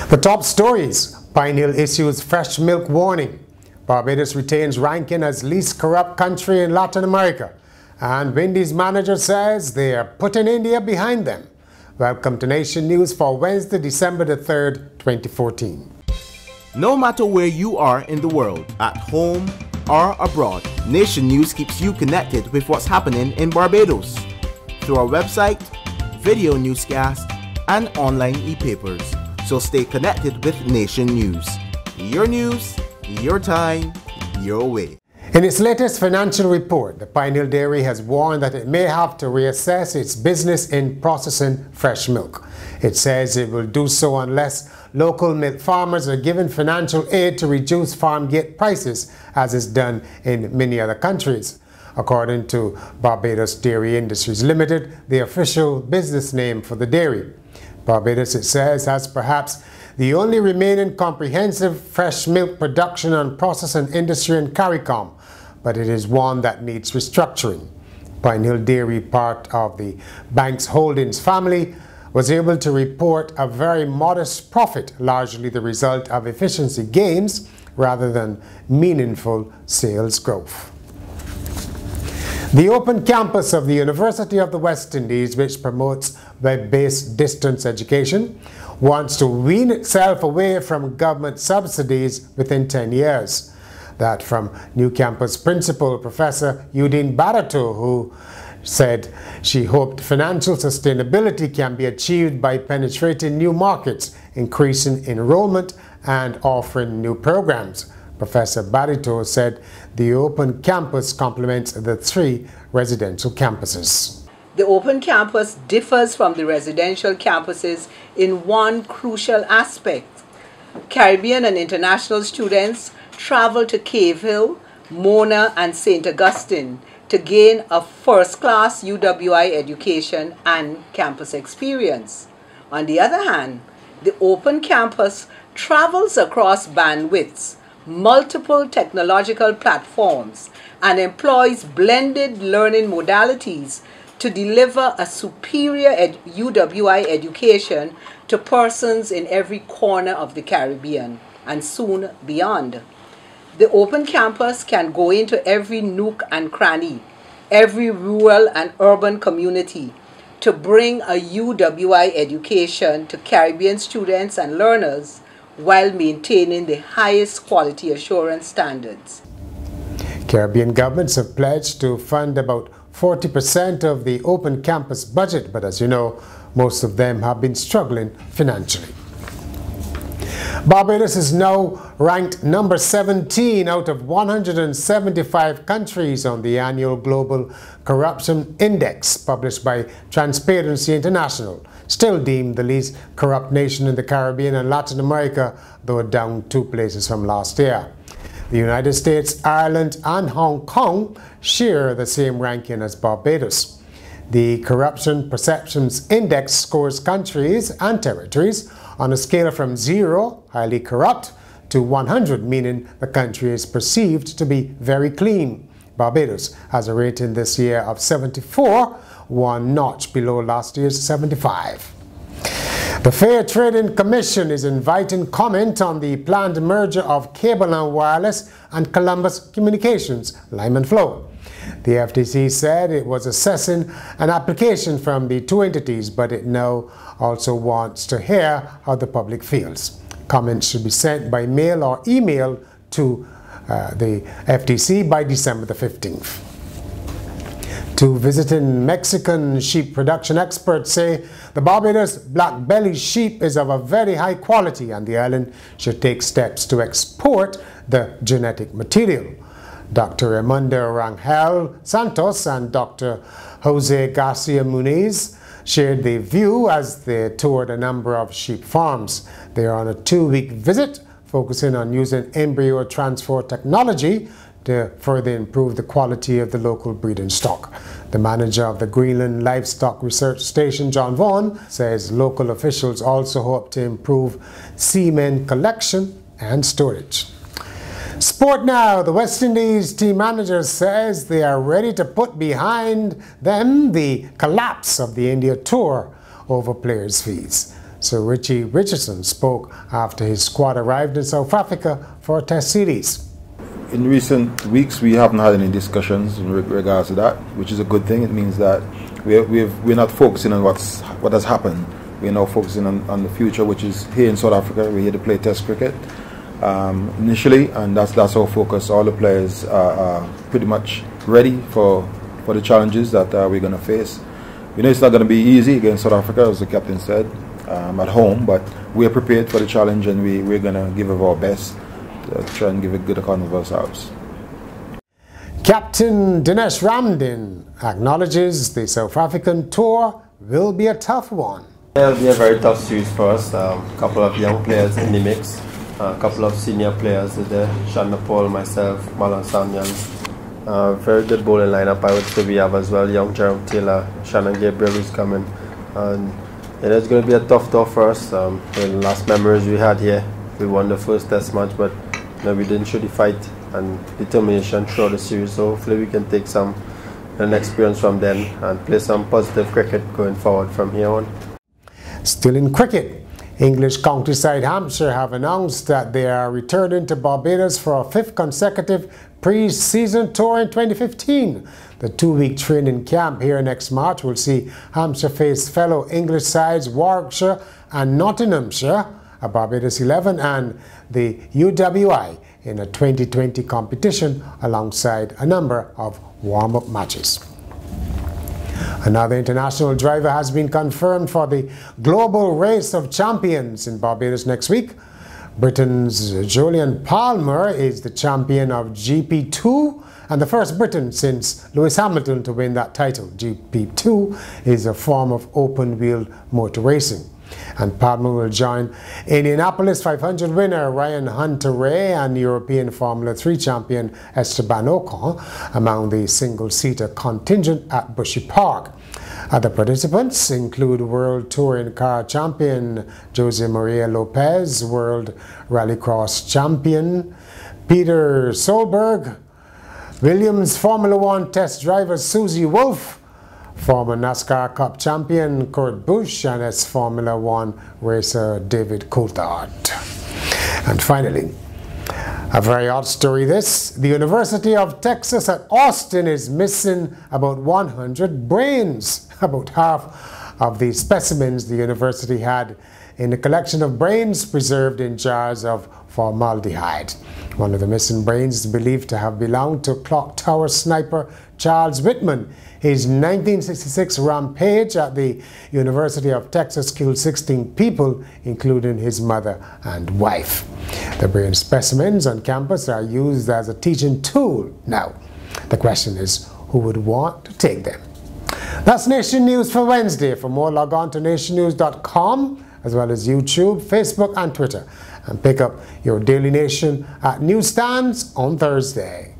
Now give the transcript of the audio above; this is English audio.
The top stories: Pine Hill issues fresh milk warning. Barbados retains ranking as least corrupt country in Latin America. And Windies manager says they are putting India behind them. Welcome to Nation News for Wednesday, December the 3rd, 2014. No matter where you are in the world, at home or abroad, Nation News keeps you connected with what's happening in Barbados through our website, video newscast, and online e-papers. So stay connected with Nation News. Your time, your way. In its latest financial report, the Pine Hill Dairy has warned that it may have to reassess its business in processing fresh milk. It says it will do so unless local milk farmers are given financial aid to reduce farm gate prices, as is done in many other countries. According to Barbados Dairy Industries Limited, the official business name for the dairy. Barbados, it says, has perhaps the only remaining comprehensive fresh milk production and processing industry in CARICOM, but it is one that needs restructuring. Pine Hill Dairy, part of the bank's holdings family, was able to report a very modest profit, largely the result of efficiency gains rather than meaningful sales growth. The open campus of the University of the West Indies, which promotes web-based distance education, wants to wean itself away from government subsidies within 10 years. That from New Campus Principal Professor Udine Barato, who said she hoped financial sustainability can be achieved by penetrating new markets, increasing enrollment, and offering new programs. Professor Barito said the open campus complements the 3 residential campuses. The open campus differs from the residential campuses in one crucial aspect. Caribbean and international students travel to Cave Hill, Mona, and St. Augustine to gain a first-class UWI education and campus experience. On the other hand, the open campus travels across bandwidths, multiple technological platforms, and employs blended learning modalities to deliver a superior UWI education to persons in every corner of the Caribbean and soon beyond. The open campus can go into every nook and cranny, every rural and urban community to bring a UWI education to Caribbean students and learners while maintaining the highest quality assurance standards. Caribbean governments have pledged to fund about 40% of the open campus budget, but as you know, most of them have been struggling financially. Barbados is now ranked number 17 out of 175 countries on the annual Global Corruption Index published by Transparency International, still deemed the least corrupt nation in the Caribbean and Latin America, though down 2 places from last year. The United States, Ireland, and Hong Kong share the same ranking as Barbados. The Corruption Perceptions Index scores countries and territories on a scale from 0, highly corrupt, to 100, meaning the country is perceived to be very clean. Barbados has a rating this year of 74, 1 notch below last year's 75. The Fair Trading Commission is inviting comment on the planned merger of Cable and Wireless and Columbus Communications, Lyman Flow. The FTC said it was assessing an application from the 2 entities, but it now also wants to hear how the public feels. Comments should be sent by mail or email to the FTC by December the 15th. 2 visiting Mexican sheep production experts say the Barbados black-bellied sheep is of a very high quality and the island should take steps to export the genetic material. Dr. Raimundo Rangel Santos and Dr. Jose Garcia Muniz shared the view as they toured a number of sheep farms. They are on a 2-week visit focusing on using embryo transfer technology to further improve the quality of the local breeding stock. The manager of the Greenland Livestock Research Station, John Vaughan, says local officials also hope to improve semen collection and storage. Sport now. The West Indies team manager says they are ready to put behind them the collapse of the India tour over players' fees. Sir Richie Richardson spoke after his squad arrived in South Africa for a test series. In recent weeks, we haven't had any discussions in regards to that, which is a good thing. It means that we're not focusing on what has happened. We're now focusing on the future, which is here in South Africa. We're here to play Test cricket initially, and that's our focus. All the players are pretty much ready for the challenges that we're going to face. We know it's not going to be easy against South Africa, as the captain said, at home, but we're prepared for the challenge, and we're going to give it our best to try and give a good account of ourselves. Captain Dinesh Ramdin acknowledges the South African tour will be a tough one. It'll be a very tough series for us. A couple of young players in the mix, a couple of senior players there, Shanna Paul, myself, Malan Samyan. Very good bowling lineup, I would say we have as well. Young Jerome Taylor, Shannon Gabriel is coming. And it's going to be a tough tour for us. The last memories we had here, we won the first test match, but we didn't show the fight and determination throughout the series. So hopefully we can take some experience from them and play some positive cricket going forward from here on. Still in cricket, English county side Hampshire have announced that they are returning to Barbados for a 5th consecutive pre-season tour in 2015. The 2-week training camp here next March will see Hampshire face fellow English sides Warwickshire and Nottinghamshire, a Barbados 11, and the UWI in a 2020 competition alongside a number of warm-up matches. Another international driver has been confirmed for the Global Race of Champions in Barbados next week. Britain's Julian Palmer is the champion of GP2 and the first Briton since Lewis Hamilton to win that title. GP2 is a form of open-wheel motor racing. And Palmer will join Indianapolis 500 winner Ryan Hunter-Reay and European Formula 3 champion Esteban Ocon among the single-seater contingent at Bushy Park. Other participants include World Touring Car Champion Jose Maria Lopez, World Rallycross Champion Peter Solberg, Williams Formula 1 test driver Susie Wolf, former NASCAR Cup champion Kurt Busch, and ex-Formula 1 racer David Coulthard. And finally, a very odd story this. The University of Texas at Austin is missing about 100 brains. About half of the specimens the university had in a collection of brains preserved in jars of formaldehyde. One of the missing brains is believed to have belonged to clock tower sniper Charles Whitman. His 1966 rampage at the University of Texas killed 16 people, including his mother and wife. The brain specimens on campus are used as a teaching tool now. The question is, who would want to take them? That's Nation News for Wednesday. For more, log on to nationnews.com as well as YouTube, Facebook and Twitter. And pick up your Daily Nation at newsstands on Thursday.